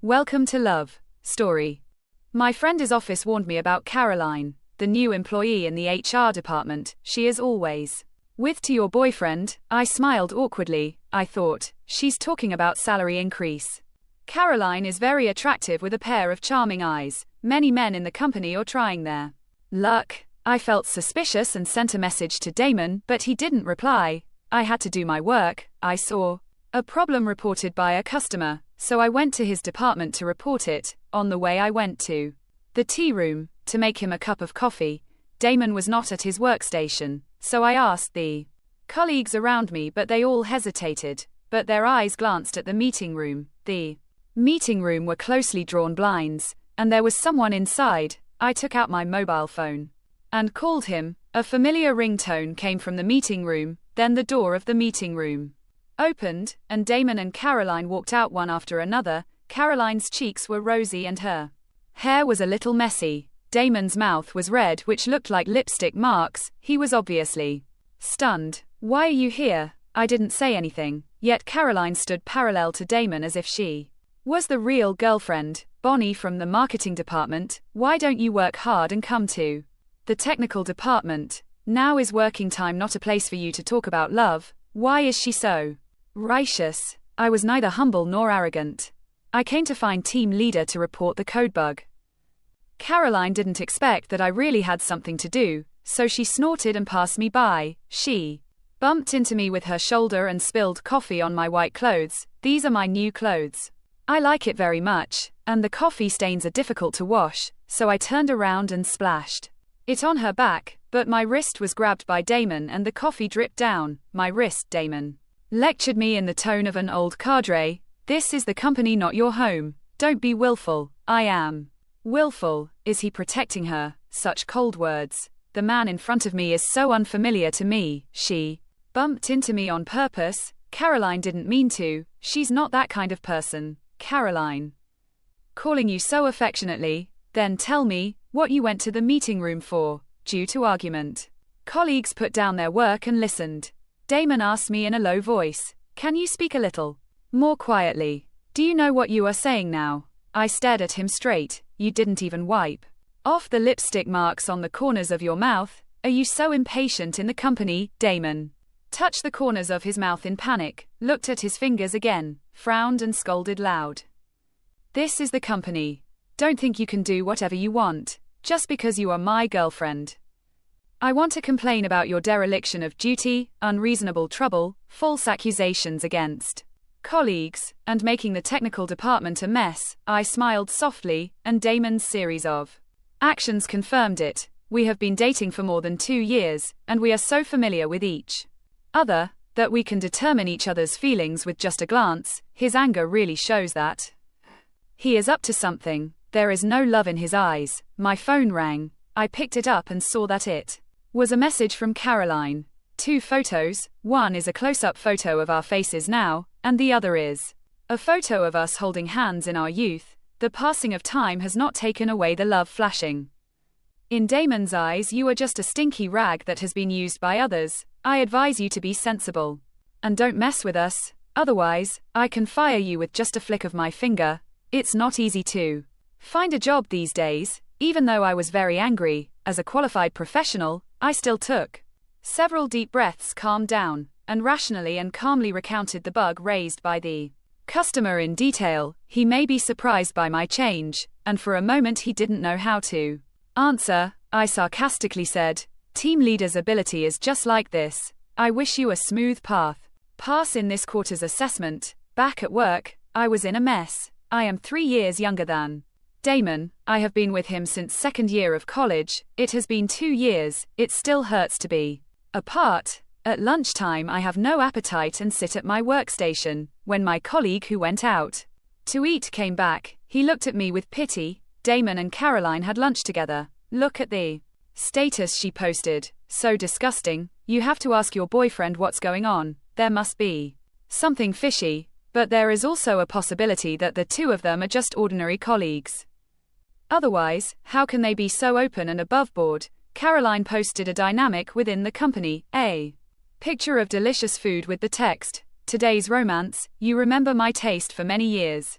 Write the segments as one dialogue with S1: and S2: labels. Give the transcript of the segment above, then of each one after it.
S1: Welcome to Love Story. My friend's office warned me about Caroline, the new employee in the HR department. She is always with to your boyfriend. I smiled awkwardly. I thought, she's talking about salary increase. Caroline is very attractive with a pair of charming eyes. Many men in the company are trying their luck. I felt suspicious and sent a message to Damon, but he didn't reply. I had to do my work. I saw a problem reported by a customer, so I went to his department to report it. On the way I went to the tea room to make him a cup of coffee. Damon was not at his workstation, so I asked the colleagues around me, but they all hesitated, but their eyes glanced at the meeting room. The meeting room were closely drawn blinds, and there was someone inside. I took out my mobile phone and called him. A familiar ringtone came from the meeting room, then the door of the meeting room opened, and Damon and Caroline walked out one after another. Caroline's cheeks were rosy and her hair was a little messy. Damon's mouth was red, which looked like lipstick marks. He was obviously stunned. "Why are you here?" I didn't say anything, yet Caroline stood parallel to Damon as if she was the real girlfriend. "Bonnie from the marketing department, why don't you work hard and come to the technical department? Now is working time, not a place for you to talk about love." Why is she so righteous? I was neither humble nor arrogant. I came to find team leader to report the code bug. Caroline didn't expect that I really had something to do, so she snorted and passed me by. She bumped into me with her shoulder and spilled coffee on my white clothes. These are my new clothes. I like it very much, and the coffee stains are difficult to wash, so I turned around and splashed it on her back, but my wrist was grabbed by Damon and the coffee dripped down my wrist. Damon lectured me in the tone of an old cadre. "This is the company, not your home. Don't be willful." I am willful. Is he protecting her? Such cold words. The man in front of me is so unfamiliar to me. She bumped into me on purpose. Caroline didn't mean to. She's not that kind of person. Caroline calling you so affectionately. Then tell me what you went to the meeting room for. Due to argument. Colleagues put down their work and listened. Damon asked me in a low voice, "Can you speak a little more quietly? Do you know what you are saying now?" I stared at him straight. "You didn't even wipe off the lipstick marks on the corners of your mouth. Are you so impatient in the company?" Damon touched the corners of his mouth in panic, looked at his fingers again, frowned and scolded loud. "This is the company. Don't think you can do whatever you want, just because you are my girlfriend. I want to complain about your dereliction of duty, unreasonable trouble, false accusations against colleagues, and making the technical department a mess." I smiled softly, and Damon's series of actions confirmed it. We have been dating for more than 2 years, and we are so familiar with each other that we can determine each other's feelings with just a glance. His anger really shows that he is up to something. There is no love in his eyes. My phone rang. I picked it up and saw that it was a message from Caroline. 2 photos. One is a close-up photo of our faces now, and the other is a photo of us holding hands in our youth. The passing of time has not taken away the love flashing in Damon's eyes. "You are just a stinky rag that has been used by others. I advise you to be sensible and don't mess with us. Otherwise, I can fire you with just a flick of my finger." It's not easy to find a job these days. Even though I was very angry, as a qualified professional, I still took several deep breaths, calmed down, and rationally and calmly recounted the bug raised by the customer in detail. He may be surprised by my change, and for a moment he didn't know how to answer. I sarcastically said, "Team leader's ability is just like this. I wish you a smooth pass in this quarter's assessment." Back at work, I was in a mess. I am 3 years younger than Damon. I have been with him since second year of college. It has been 2 years. It still hurts to be apart. At lunchtime I have no appetite and sit at my workstation. When my colleague who went out to eat came back, he looked at me with pity. Damon and Caroline had lunch together. "Look at the status she posted. So disgusting. You have to ask your boyfriend what's going on. There must be something fishy, but there is also a possibility that the 2 of them are just ordinary colleagues. Otherwise, how can they be so open and above board?" Caroline posted a dynamic within the company, a picture of delicious food with the text, "Today's romance, you remember my taste for many years."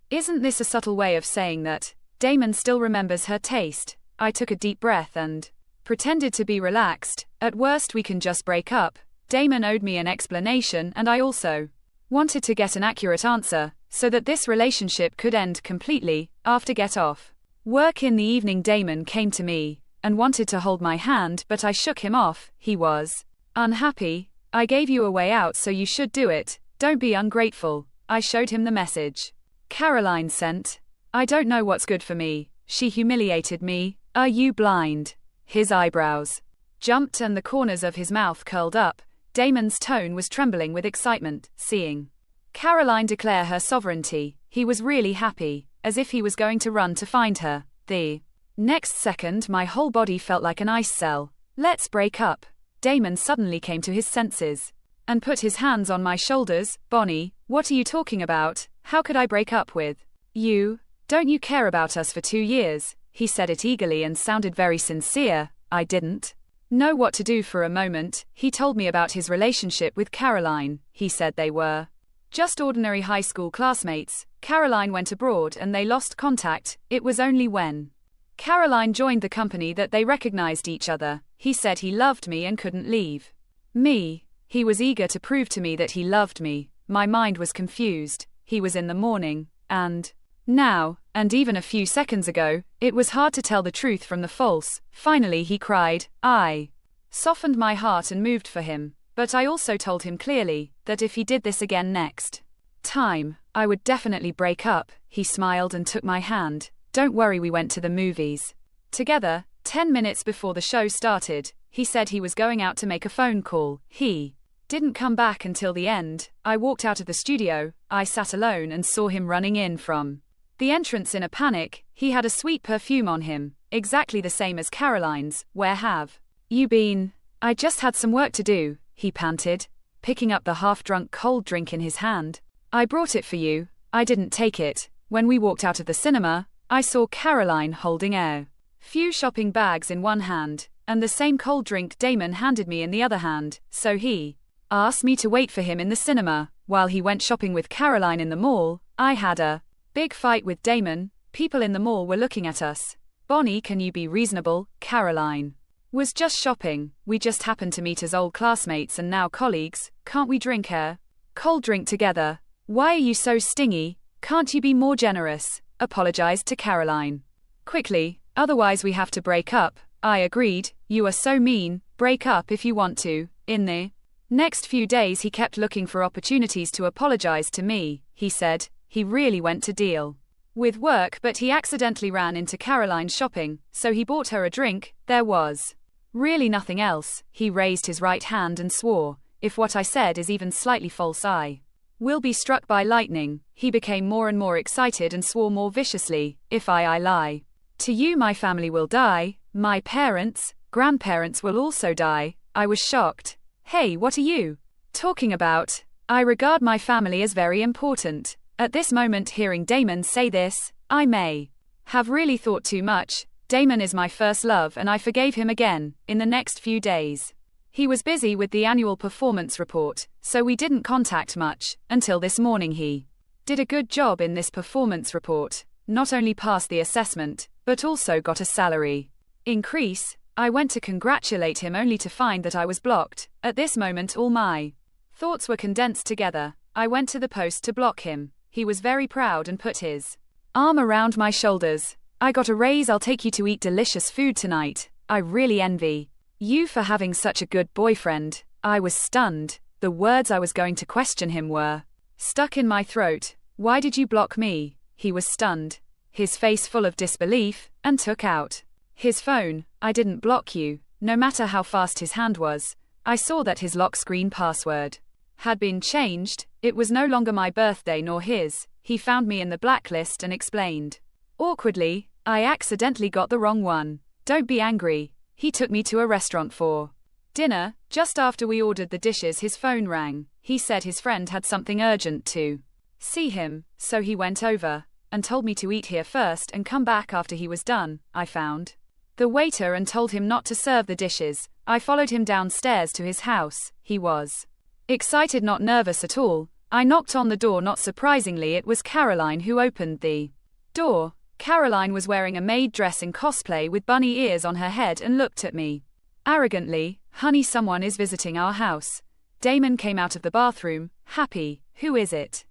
S1: Isn't this a subtle way of saying that Damon still remembers her taste? I took a deep breath and pretended to be relaxed. At worst we can just break up. Damon owed me an explanation, and I also wanted to get an accurate answer, so that this relationship could end completely. After get off work in the evening, Damon came to me and wanted to hold my hand, but I shook him off. He was unhappy. I gave you a way out, so you should do it. Don't be ungrateful. I showed him the message Caroline sent. I don't know what's good for me. She humiliated me. Are you blind? His eyebrows jumped and the corners of his mouth curled up. Damon's tone was trembling with excitement. Seeing Caroline declare her sovereignty, he was really happy, as if he was going to run to find her. The next second my whole body felt like an ice cell. Let's break up. Damon suddenly came to his senses and put his hands on my shoulders. Bonnie, what are you talking about? How could I break up with you? Don't you care about us for 2 years? He said it eagerly and sounded very sincere. I didn't know what to do for a moment. He told me about his relationship with Caroline. He said they were just ordinary high school classmates. Caroline went abroad and they lost contact. It was only when Caroline joined the company that they recognized each other. He said he loved me and couldn't leave me. He was eager to prove to me that he loved me. My mind was confused. He was in the morning, and now, and even a few seconds ago, it was hard to tell the truth from the false. Finally he cried. I softened my heart and moved for him, but I also told him clearly that if he did this again next time, I would definitely break up. He smiled and took my hand. Don't worry, we went to the movies together. 10 minutes before the show started, he said he was going out to make a phone call. He didn't come back until the end. I walked out of the studio. I sat alone and saw him running in from the entrance in a panic. He had a sweet perfume on him, exactly the same as Caroline's. Where have you been? I just had some work to do, he panted, picking up the half-drunk cold drink in his hand. I brought it for you. I didn't take it. When we walked out of the cinema, I saw Caroline holding a few shopping bags in one hand, and the same cold drink Damon handed me in the other hand, so he asked me to wait for him in the cinema, while he went shopping with Caroline in the mall. I had a big fight with Damon. People in the mall were looking at us. Bonnie, can you be reasonable? Caroline was just shopping. We just happened to meet as old classmates and now colleagues. Can't we drink a cold drink together? Why are you so stingy? Can't you be more generous? Apologized to Caroline quickly. Otherwise we have to break up. I agreed. You are so mean. Break up if you want to. In the next few days he kept looking for opportunities to apologize to me. He said he really went to deal with work, but he accidentally ran into Caroline's shopping, so he bought her a drink. There was really nothing else. He raised his right hand and swore, if what I said is even slightly false, I will be struck by lightning. He became more and more excited and swore more viciously, if I lie to you, my family will die. My parents, grandparents will also die. I was shocked. Hey, what are you talking about? I regard my family as very important. At this moment, hearing Damon say this, I may have really thought too much. Damon is my first love and I forgave him again. In the next few days, he was busy with the annual performance report, so we didn't contact much, until this morning. He did a good job in this performance report, not only passed the assessment, but also got a salary increase. I went to congratulate him only to find that I was blocked. At this moment all my thoughts were condensed together. I went to the post to block him. He was very proud and put his arm around my shoulders. I got a raise. I'll take you to eat delicious food tonight. I really envy you for having such a good boyfriend. I was stunned. The words I was going to question him were stuck in my throat. Why did you block me? He was stunned, his face full of disbelief, and took out his phone. I didn't block you. No matter how fast his hand was, I saw that his lock screen password had been changed. It was no longer my birthday nor his. He found me in the blacklist and explained awkwardly, I accidentally got the wrong one. Don't be angry. He took me to a restaurant for dinner. Just after we ordered the dishes, his phone rang. He said his friend had something urgent to see him, so he went over and told me to eat here first and come back after he was done. I found the waiter and told him not to serve the dishes. I followed him downstairs to his house. He was excited, not nervous at all. I knocked on the door. Not surprisingly, it was Caroline who opened the door. Caroline was wearing a maid dress in cosplay with bunny ears on her head and looked at me arrogantly. Honey, someone is visiting our house. Damon came out of the bathroom, happy. Who is it?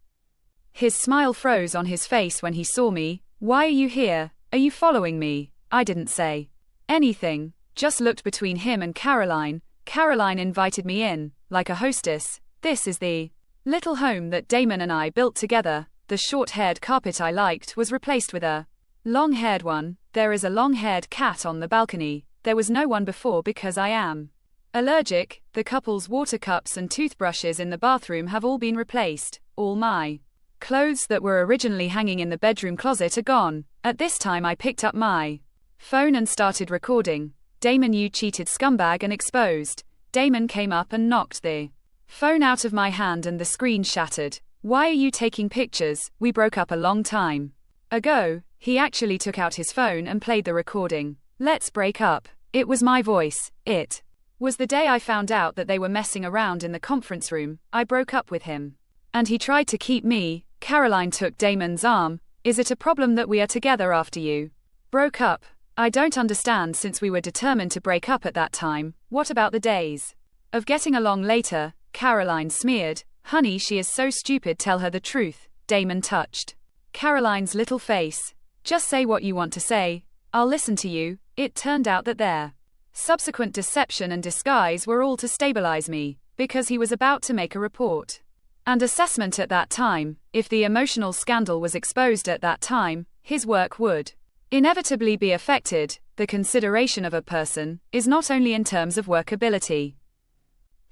S1: His smile froze on his face when he saw me. Why are you here? Are you following me? I didn't say anything, just looked between him and Caroline. Caroline invited me in, like a hostess. This is the little home that Damon and I built together. The short-haired carpet I liked was replaced with a long-haired one. There is a long-haired cat on the balcony. There was no one before because I am allergic. The couple's water cups and toothbrushes in the bathroom have all been replaced. All my clothes that were originally hanging in the bedroom closet are gone. At this time I picked up my phone and started recording. Damon, you cheated scumbag, and exposed. Damon came up and knocked the phone out of my hand and the screen shattered. Why are you taking pictures? We broke up a long time ago. He actually took out his phone and played the recording. Let's break up. It was my voice. It was the day I found out that they were messing around in the conference room. I broke up with him. And he tried to keep me. Caroline took Damon's arm. Is it a problem that we are together after you broke up? I don't understand, since we were determined to break up at that time. What about the days of getting along later? Caroline smeared. Honey, she is so stupid. Tell her the truth. Damon touched Caroline's little face. Just say what you want to say. I'll listen to you. It turned out that their subsequent deception and disguise were all to stabilize me, because he was about to make a report and assessment at that time. If the emotional scandal was exposed at that time, his work would inevitably be affected. The consideration of a person is not only in terms of workability.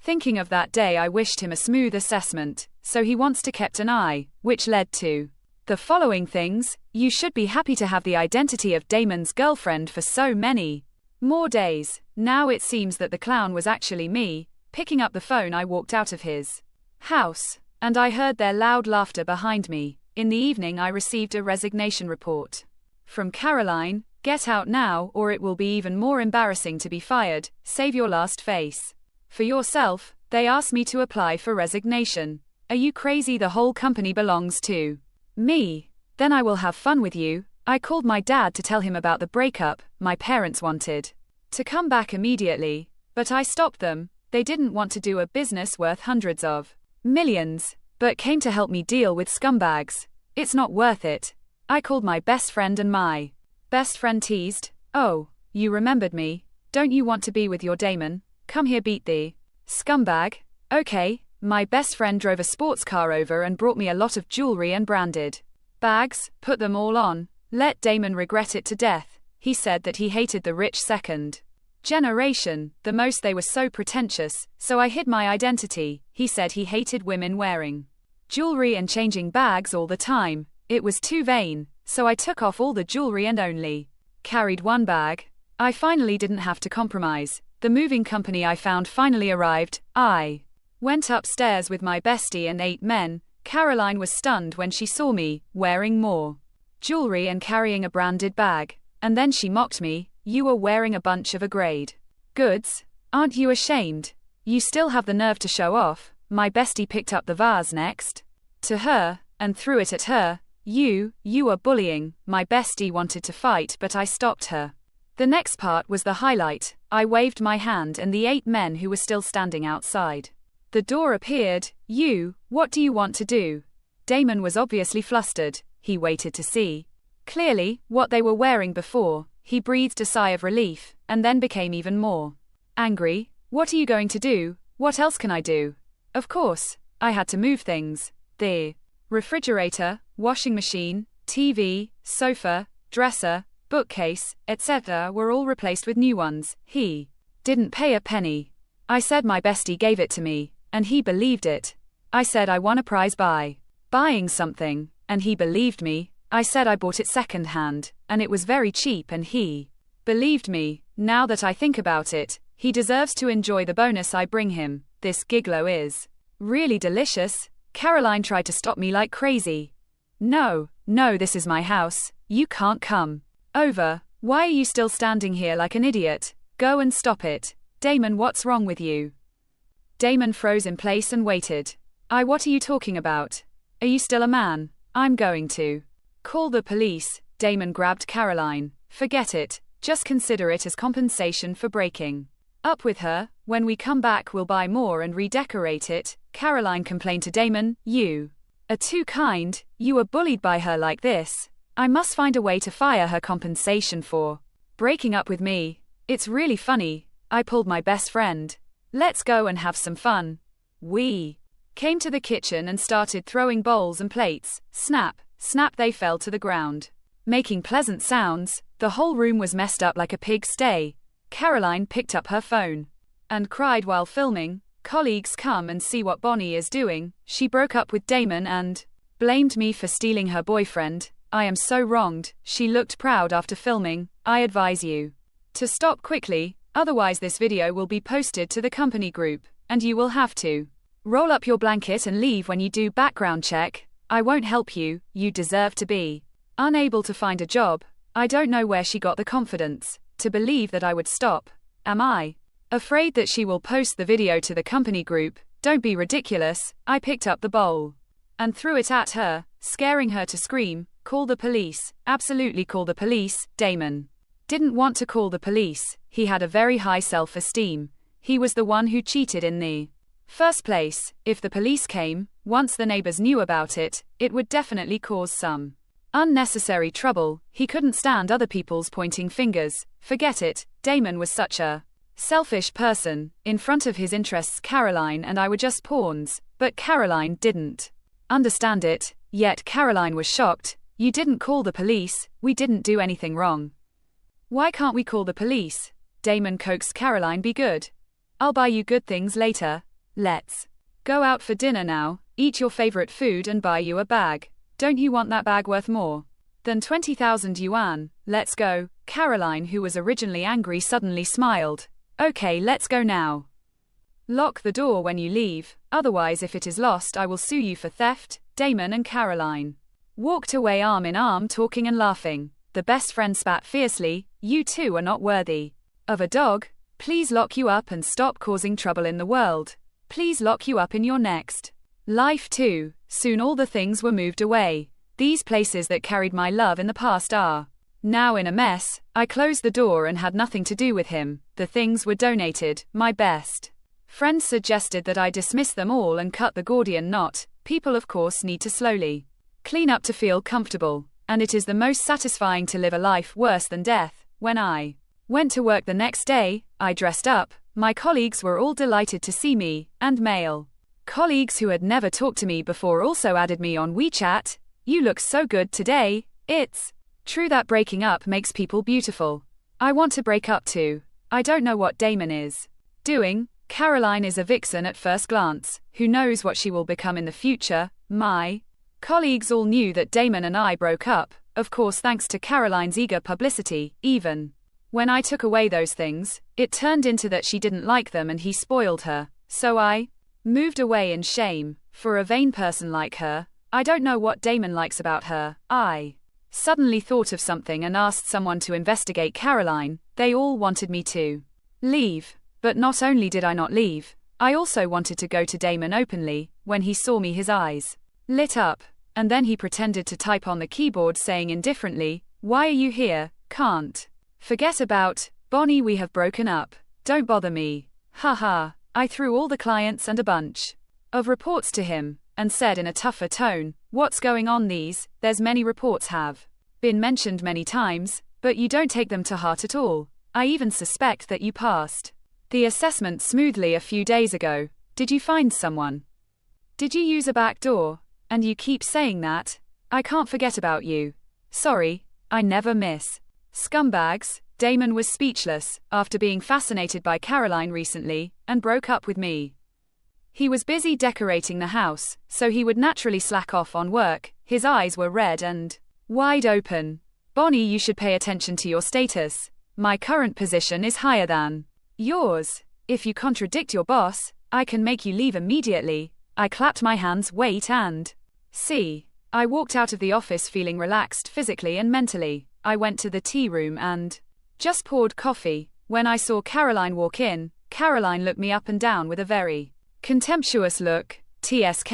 S1: Thinking of that day, I wished him a smooth assessment, so he wants to kept an eye, which led to the following things. You should be happy to have the identity of Damon's girlfriend for so many more days. Now it seems that the clown was actually me. Picking up the phone, I walked out of his house, and I heard their loud laughter behind me. In the evening, I received a resignation report from Caroline. Get out now, or it will be even more embarrassing to be fired. Save your last face for yourself. They asked me to apply for resignation. Are you crazy? The whole company belongs to me. Then I will have fun with you. I called my dad to tell him about the breakup. My parents wanted to come back immediately, but I stopped them. They didn't want to do a business worth hundreds of millions, but came to help me deal with scumbags. It's not worth it. I called my best friend and my best friend teased. Oh, you remembered me. Don't you want to be with your Damon? Come here, beat the scumbag. Okay. My best friend drove a sports car over and brought me a lot of jewelry and branded bags. Put them all on. Let Damon regret it to death. He said that he hated the rich second generation the most. They were so pretentious, so I hid my identity. He said he hated women wearing jewelry and changing bags all the time. It was too vain, so I took off all the jewelry and only carried one bag. I finally didn't have to compromise. The moving company I found finally arrived. I went upstairs with my bestie and 8 men. Caroline was stunned when she saw me, wearing more jewelry and carrying a branded bag. And then she mocked me. You were wearing a bunch of A-grade goods. Aren't you ashamed? You still have the nerve to show off. My bestie picked up the vase next to her and threw it at her. You are bullying. My bestie wanted to fight, but I stopped her. The next part was the highlight. I waved my hand and the 8 men who were still standing outside the door appeared. What do you want to do? Damon was obviously flustered. He waited to see clearly what they were wearing before. He breathed a sigh of relief, and then became even more angry. What are you going to do? What else can I do? Of course, I had to move things. The refrigerator, washing machine, TV, sofa, dresser, bookcase, etc. were all replaced with new ones. He didn't pay a penny. I said my bestie gave it to me, and he believed it. I said I won a prize by buying something, and he believed me. I said I bought it second-hand, and it was very cheap, and he believed me. Now that I think about it, he deserves to enjoy the bonus I bring him. This gigolo is really delicious. Caroline tried to stop me like crazy. No, this is my house. You can't come over. Why are you still standing here like an idiot? Go and stop it. Damon, what's wrong with you? Damon froze in place and waited. What are you talking about? Are you still a man? I'm going to call the police. Damon grabbed Caroline. Forget it. Just consider it as compensation for breaking up with her. When we come back, we'll buy more and redecorate it. Caroline complained to Damon. You are too kind. You were bullied by her like this. I must find a way to fire her compensation for breaking up with me. It's really funny. I pulled my best friend. Let's go and have some fun. We came to the kitchen and started throwing bowls and plates. Snap, snap, they fell to the ground, making pleasant sounds. The whole room was messed up like a pigsty. Caroline picked up her phone and cried while filming. Colleagues come and see what Bonnie is doing. She broke up with Damon and blamed me for stealing her boyfriend. I am so wronged. She looked proud after filming. I advise you to stop quickly, otherwise this video will be posted to the company group, and you will have to roll up your blanket and leave when you do background check. I won't help you. You deserve to be unable to find a job. I don't know where she got the confidence to believe that I would stop. Am I afraid that she will post the video to the company group? Don't be ridiculous. I picked up the bowl and threw it at her, scaring her to scream. Call the police. Absolutely call the police. Damon didn't want to call the police. He had a very high self-esteem. He was the one who cheated in the first place. If the police came, once the neighbors knew about it, it would definitely cause some unnecessary trouble. He couldn't stand other people's pointing fingers. Forget it. Damon was such a selfish person. In front of his interests, Caroline and I were just pawns, but Caroline didn't understand it. Yet Caroline was shocked. You didn't call the police. We didn't do anything wrong. Why can't we call the police? Damon coaxed Caroline. Be good. I'll buy you good things later. Let's go out for dinner now, eat your favorite food and buy you a bag. Don't you want that bag worth more than 20,000 yuan? Let's go. Caroline, who was originally angry, suddenly smiled. Okay, let's go now. Lock the door when you leave, otherwise if it is lost I will sue you for theft. Damon and Caroline walked away arm in arm, talking and laughing. The best friend spat fiercely. You two are not worthy of a dog. Please lock you up and stop causing trouble in the world. Please lock you up in your next life too. Soon all the things were moved away. These places that carried my love in the past are now in a mess. I closed the door and had nothing to do with him. The things were donated. My best friends suggested that I dismiss them all and cut the Gordian knot. People of course need to slowly clean up to feel comfortable, and it is the most satisfying to live a life worse than death. When I went to work the next day, I dressed up. My colleagues were all delighted to see me, and male colleagues who had never talked to me before also added me on WeChat. You look so good today. It's true that breaking up makes people beautiful. I want to break up too. I don't know what Damon is doing. Caroline is a vixen at first glance. Who knows what she will become in the future? My colleagues all knew that Damon and I broke up, of course thanks to Caroline's eager publicity. Even when I took away those things, it turned into that she didn't like them and he spoiled her. So I moved away in shame. For a vain person like her, I don't know what Damon likes about her. I suddenly thought of something and asked someone to investigate Caroline. They all wanted me to leave. But not only did I not leave, I also wanted to go to Damon openly. When he saw me, his eyes lit up, and then he pretended to type on the keyboard, saying indifferently, "Why are you here? Can't forget about Bonnie, we have broken up. Don't bother me." Haha. I threw all the clients and a bunch of reports to him, and said in a tougher tone, "What's going on? There's many reports have been mentioned many times, but you don't take them to heart at all. I even suspect that you passed the assessment smoothly a few days ago. Did you find someone? Did you use a back door? And you keep saying that. I can't forget about you. Sorry, I never miss. Scumbags." Damon was speechless after being fascinated by Caroline recently and broke up with me. He was busy decorating the house, so he would naturally slack off on work. His eyes were red and wide open. "Bonnie, you should pay attention to your status. My current position is higher than yours. If you contradict your boss, I can make you leave immediately." I clapped my hands. Wait and see. I walked out of the office feeling relaxed physically and mentally. I went to the tea room and just poured coffee. When I saw Caroline walk in, Caroline looked me up and down with a very contemptuous look. TSK,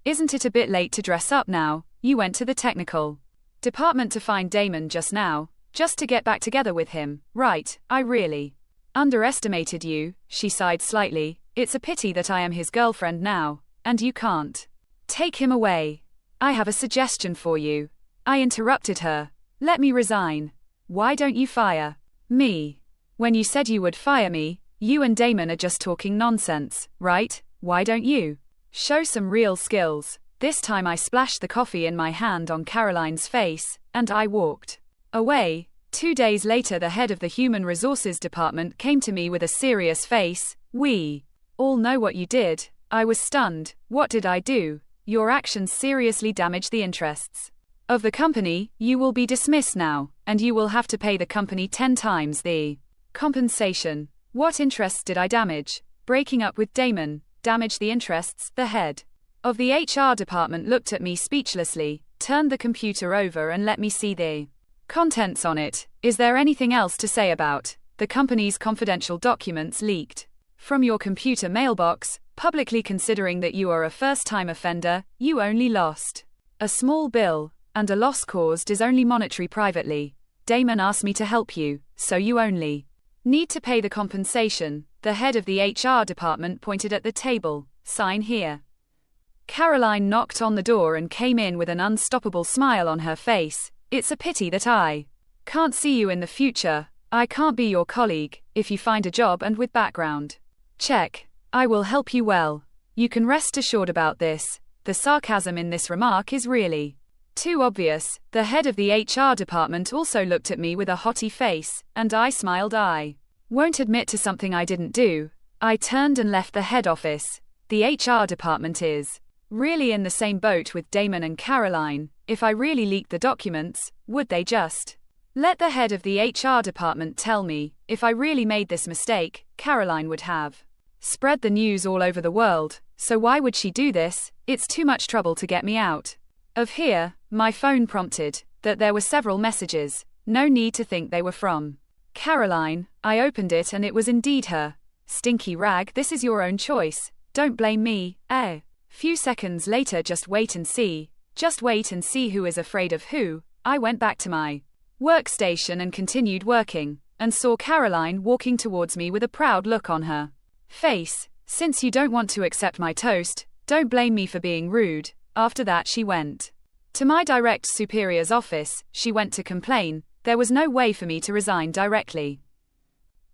S1: isn't it a bit late to dress up now? You went to the technical department to find Damon just now, just to get back together with him, right? I really underestimated you, she sighed slightly. It's a pity that I am his girlfriend now, and you can't take him away. I have a suggestion for you. I interrupted her. Let me resign. Why don't you fire me? When you said you would fire me, you and Damon are just talking nonsense, right? Why don't you show some real skills? This time I splashed the coffee in my hand on Caroline's face, and I walked away. 2 days later, the head of the Human Resources Department came to me with a serious face. We all know what you did. I was stunned. What did I do? Your actions seriously damaged the interests of the company. You will be dismissed now, and you will have to pay the company 10 times the compensation. What interests did I damage? Breaking up with Damon damaged the interests. The head of the HR department looked at me speechlessly, turned the computer over and let me see the contents on it. Is there anything else to say about the company's confidential documents leaked from your computer mailbox? Publicly, considering that you are a first-time offender, you only lost a small bill, and a loss caused is only monetary. Privately, Damon asked me to help you, so you only need to pay the compensation. The head of the HR department pointed at the table. Sign here. Caroline knocked on the door and came in with an unstoppable smile on her face. It's a pity that I can't see you in the future. I can't be your colleague. If you find a job and with background check, I will help you well. You can rest assured about this. The sarcasm in this remark is really too obvious. The head of the HR department also looked at me with a haughty face, and I smiled. I won't admit to something I didn't do. I turned and left the head office. The HR department is really in the same boat with Damon and Caroline. If I really leaked the documents, would they just let the head of the HR department tell me? If I really made this mistake, Caroline would have spread the news all over the world. So why would she do this? It's too much trouble to get me out of here. My phone prompted that there were several messages. No need to think they were from Caroline. I opened it and it was indeed her. Stinky rag, this is your own choice. Don't blame me. Few seconds later, just wait and see. Just wait and see who is afraid of who. I went back to my workstation and continued working, and saw Caroline walking towards me with a proud look on her face. Since you don't want to accept my toast, don't blame me for being rude. After that, she went to my direct superior's office. She went to complain. There was no way for me to resign directly,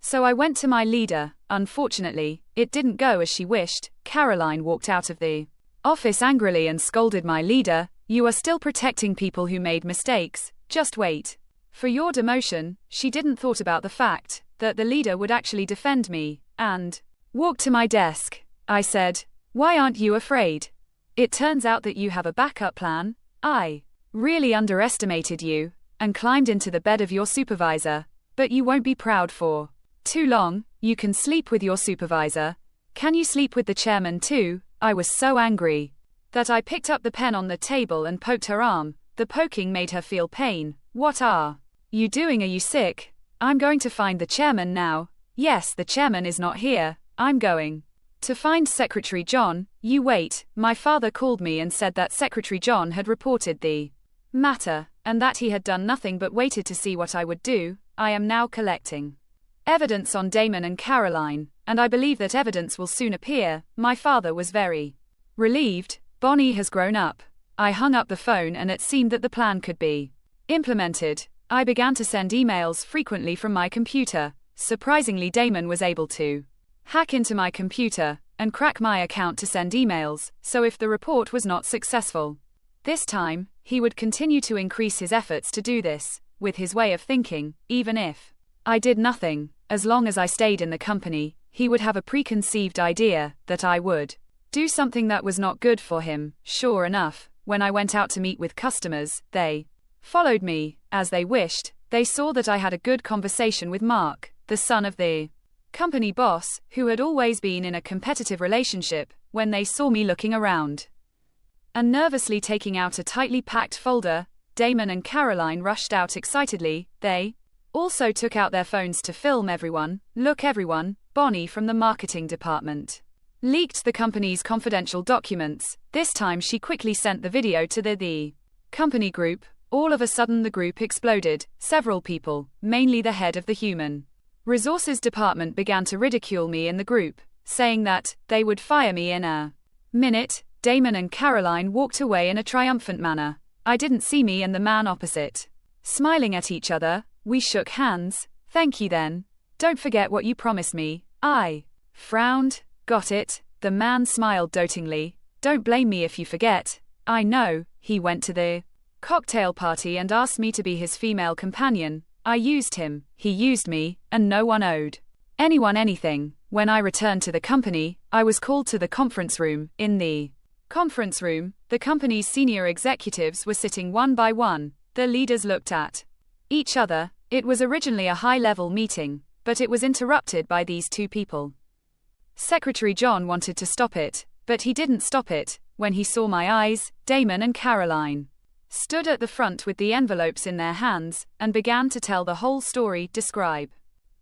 S1: so I went to my leader. Unfortunately, it didn't go as she wished. Caroline walked out of the office angrily and scolded my leader. You are still protecting people who made mistakes. Just wait for your demotion. She didn't thought about the fact that the leader would actually defend me, and walked to my desk. I said, "Why aren't you afraid? It turns out that you have a backup plan. I really underestimated you," and climbed into the bed of your supervisor. But you won't be proud for too long. You can sleep with your supervisor. Can you sleep with the chairman too? I was so angry that I picked up the pen on the table and poked her arm. The poking made her feel pain. What are you doing? Are you sick? I'm going to find the chairman now. Yes, the chairman is not here. I'm going to find Secretary John. You wait. My father called me and said that Secretary John had reported the matter, and that he had done nothing but waited to see what I would do. I am now collecting evidence on Damon and Caroline, and I believe that evidence will soon appear. My father was very relieved. Bonnie has grown up. I hung up the phone and it seemed that the plan could be implemented. I began to send emails frequently from my computer. Surprisingly, Damon was able to hack into my computer and crack my account to send emails, so if the report was not successful this time, he would continue to increase his efforts to do this. With his way of thinking, even if I did nothing, as long as I stayed in the company, he would have a preconceived idea that I would do something that was not good for him. Sure enough, when I went out to meet with customers, they followed me, as they wished. They saw that I had a good conversation with Mark, the son of the company boss, who had always been in a competitive relationship. When they saw me looking around and nervously taking out a tightly packed folder, Damon and Caroline rushed out excitedly. They also took out their phones to film everyone. Look everyone, Bonnie from the marketing department leaked the company's confidential documents. This time she quickly sent the video to the company group. All of a sudden the group exploded. Several people, mainly the head of the human resources department, began to ridicule me in the group, saying that they would fire me in a minute. Damon and Caroline walked away in a triumphant manner. I didn't see me and the man opposite smiling at each other. We shook hands. Thank you then. Don't forget what you promised me. I frowned. Got it. The man smiled dotingly. Don't blame me if you forget. I know. He went to the cocktail party and asked me to be his female companion. I used him, he used me, and no one owed anyone anything. When I returned to the company, I was called to the conference room. In the conference room, the company's senior executives were sitting one by one. The leaders looked at each other. It was originally a high-level meeting, but it was interrupted by these two people. Secretary John wanted to stop it, but he didn't stop it. When he saw my eyes, Damon and Caroline stood at the front with the envelopes in their hands, and began to tell the whole story, describe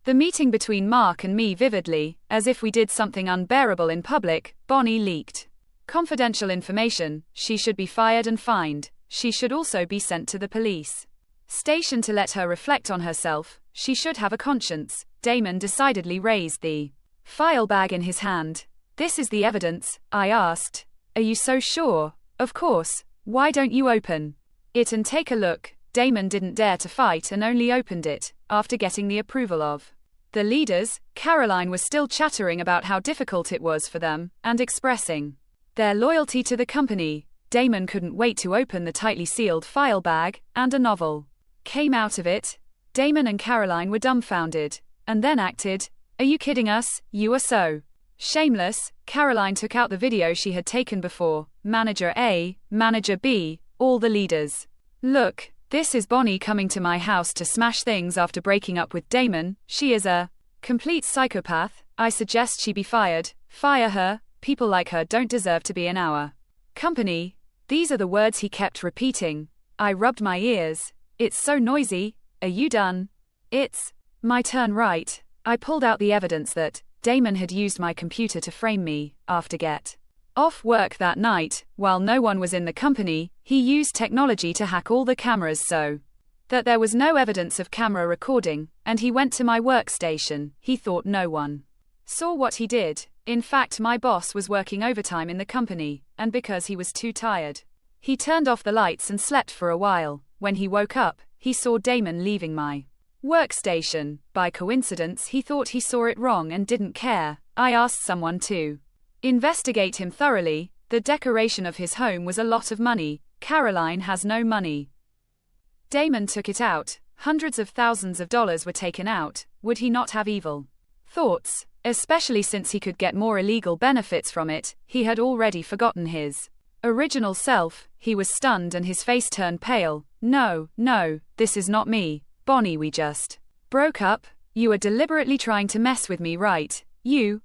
S1: the meeting between Mark and me vividly, as if we did something unbearable in public. Bonnie leaked confidential information. She should be fired and fined. She should also be sent to the police station to let her reflect on herself. She should have a conscience. Damon decidedly raised the file bag in his hand. This is the evidence, I asked. Are you so sure? Of course. Why don't you open it and take a look? Damon didn't dare to fight and only opened it after getting the approval of the leaders. Caroline was still chattering about how difficult it was for them, and expressing their loyalty to the company. Damon couldn't wait to open the tightly sealed file bag, and a novel came out of it. Damon and Caroline were dumbfounded, and then acted. Are you kidding us? You are so shameless. Caroline took out the video she had taken before. Manager A, Manager B, all the leaders. Look, this is Bonnie coming to my house to smash things after breaking up with Damon. She is a complete psychopath. I suggest she be fired. Fire her. People like her don't deserve to be in our company. These are the words he kept repeating. I rubbed my ears. It's so noisy. Are you done? It's my turn, right? I pulled out the evidence that Damon had used my computer to frame me. After get off work that night, while no one was in the company, he used technology to hack all the cameras so that there was no evidence of camera recording, and he went to my workstation. He thought no one saw what he did. In fact, my boss was working overtime in the company, and because he was too tired, he turned off the lights and slept for a while. When he woke up, he saw Damon leaving my workstation. By coincidence, he thought he saw it wrong and didn't care. I asked someone to investigate him thoroughly. The decoration of his home was a lot of money. Caroline has no money. Damon took it out. Hundreds of thousands of dollars were taken out. Would he not have evil thoughts? Especially since he could get more illegal benefits from it. He had already forgotten his original self. He was stunned and his face turned pale. No, this is not me. Bonnie, we just broke up. You are deliberately trying to mess with me, right?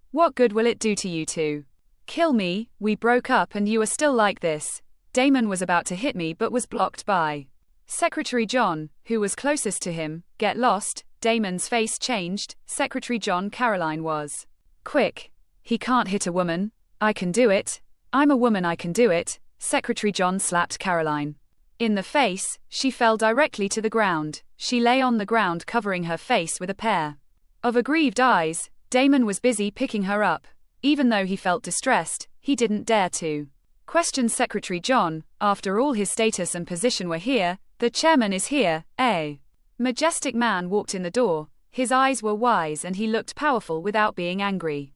S1: What good will it do to you to kill me? We broke up and you are still like this. Damon was about to hit me but was blocked by Secretary John, who was closest to him. Get lost. Damon's face changed. Secretary John, Caroline was quick. He can't hit a woman. I can do it. I'm a woman, I can do it. Secretary John slapped Caroline in the face. She fell directly to the ground. She lay on the ground covering her face with a pair of aggrieved eyes. Damon was busy picking her up. Even though he felt distressed, he didn't dare to question Secretary John. After all, his status and position were here. The chairman is here. A majestic man walked in the door. His eyes were wise and he looked powerful without being angry.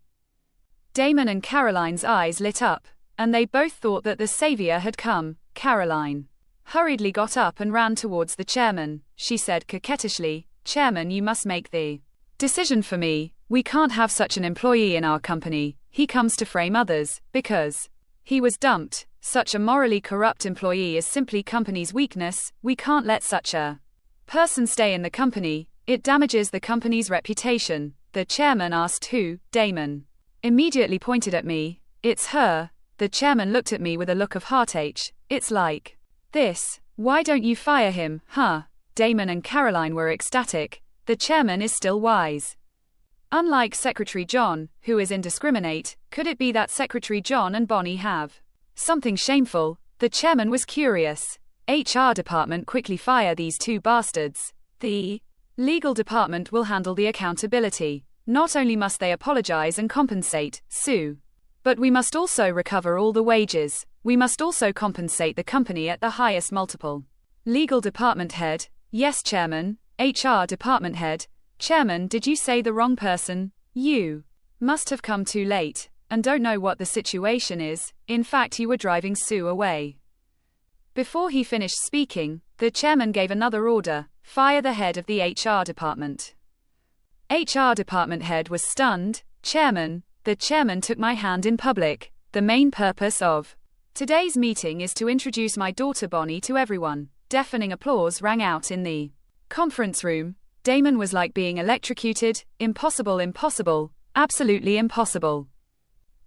S1: Damon and Caroline's eyes lit up, and they both thought that the savior had come. Caroline hurriedly got up and ran towards the chairman. She said coquettishly, Chairman, you must make the decision for me. We can't have such an employee in our company. He comes to frame others, because he was dumped. Such a morally corrupt employee is simply company's weakness. We can't let such a person stay in the company. It damages the company's reputation. The chairman asked who. Damon immediately pointed at me. It's her. The chairman looked at me with a look of heartache. It's like this. Why don't you fire him, huh? Damon and Caroline were ecstatic. The chairman is still wise. Unlike Secretary John, who is indiscriminate, could it be that Secretary John and Bonnie have something shameful? The chairman was curious. HR department quickly fire these two bastards. The legal department will handle the accountability. Not only must they apologize and compensate, sue, but we must also recover all the wages. We must also compensate the company at the highest multiple. Legal department head: yes, chairman. HR department head: chairman, did you say the wrong person? You must have come too late and don't know what the situation is. In fact, you were driving Sue away. Before he finished speaking, the chairman gave another order: fire the head of the HR department. HR department head was stunned. Chairman, the chairman took my hand in public. The main purpose of today's meeting is to introduce my daughter Bonnie to everyone. Deafening applause rang out in the conference room. Damon was like being electrocuted. Impossible, impossible, absolutely impossible.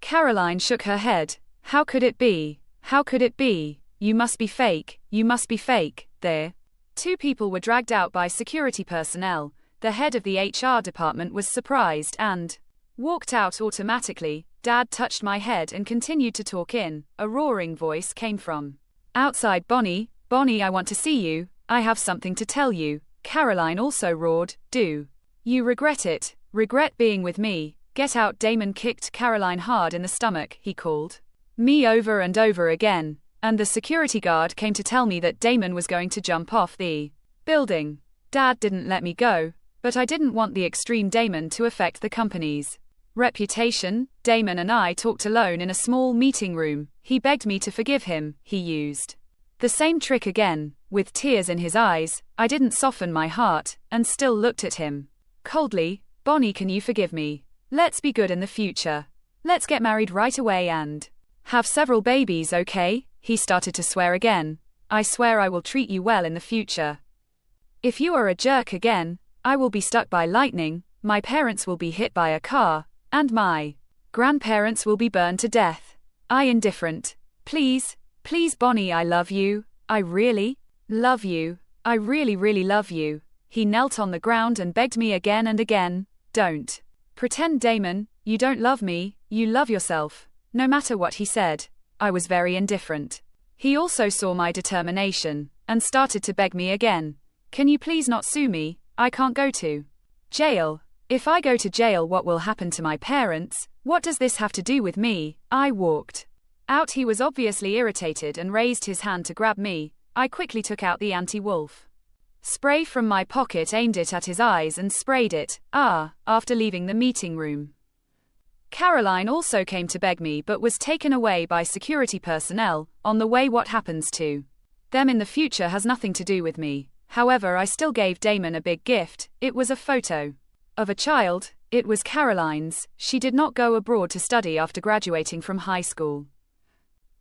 S1: Caroline shook her head. How could it be? How could it be? You must be fake. You must be fake. There. Two people were dragged out by security personnel. The head of the HR department was surprised and walked out automatically. Dad touched my head and continued to talk in. A roaring voice came from outside. Bonnie, Bonnie, I want to see you. I have something to tell you. Caroline also roared. Do you regret it? Regret being with me? Get out. Damon kicked Caroline hard in the stomach. He called me over and over again, and the security guard came to tell me that Damon was going to jump off the building. Dad didn't let me go, but I didn't want the extreme Damon to affect the company's reputation. Damon and I talked alone in a small meeting room. He begged me to forgive him. He used the same trick again. With tears in his eyes, I didn't soften my heart, and still looked at him coldly. Bonnie, can you forgive me? Let's be good in the future. Let's get married right away and have several babies, okay? He started to swear again. I swear I will treat you well in the future. If you are a jerk again, I will be struck by lightning, my parents will be hit by a car, and my grandparents will be burned to death. I indifferent. Please, please Bonnie, I love you. I really love you. I really, really love you. He knelt on the ground and begged me again and again. Don't pretend, Damon, you don't love me, you love yourself. No matter what he said, I was very indifferent. He also saw my determination, and started to beg me again. Can you please not sue me? I can't go to jail. If I go to jail, what will happen to my parents? What does this have to do with me? I walked out. He was obviously irritated and raised his hand to grab me. I quickly took out the anti-wolf spray from my pocket, aimed it at his eyes and sprayed it. After leaving the meeting room. Caroline also came to beg me but was taken away by security personnel. On the way, what happens to them in the future has nothing to do with me. However, I still gave Damon a big gift. It was a photo of a child. It was Caroline's. She did not go abroad to study after graduating from high school.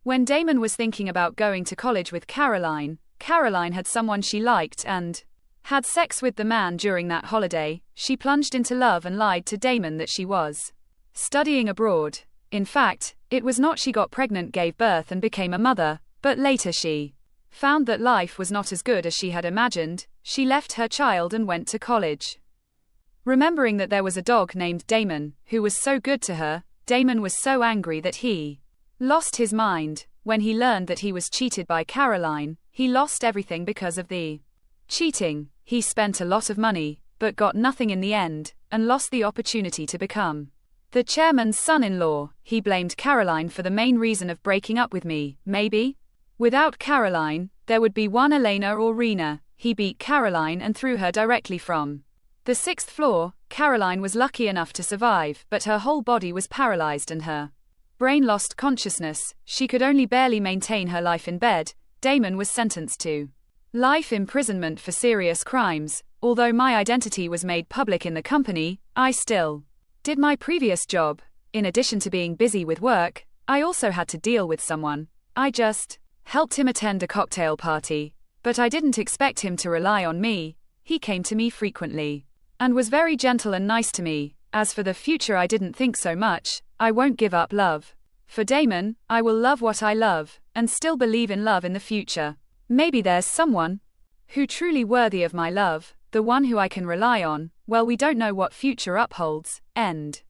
S1: When Damon was thinking about going to college with Caroline, Caroline had someone she liked and had sex with the man during that holiday. She plunged into love and lied to Damon that she was studying abroad. In fact, it was not. She got pregnant, gave birth and became a mother, but later she found that life was not as good as she had imagined. She left her child and went to college. Remembering that there was a dog named Damon, who was so good to her, Damon was so angry that he lost his mind. When he learned that he was cheated by Caroline, he lost everything because of the cheating. He spent a lot of money, but got nothing in the end, and lost the opportunity to become the chairman's son-in-law. He blamed Caroline for the main reason of breaking up with me. Maybe without Caroline, there would be one Elena or Rena. He beat Caroline and threw her directly from the 6th floor. Caroline was lucky enough to survive, but her whole body was paralyzed and her brain lost consciousness. She could only barely maintain her life in bed. Damon was sentenced to life imprisonment for serious crimes. Although my identity was made public in the company, I still did my previous job. In addition to being busy with work, I also had to deal with someone. I just helped him attend a cocktail party, but I didn't expect him to rely on me. He came to me frequently and was very gentle and nice to me. As for the future, I didn't think so much. I won't give up love for Damon. I will love what I love, and still believe in love in the future. Maybe there's someone who truly worthy of my love, the one who I can rely on. Well, we don't know what future upholds. End.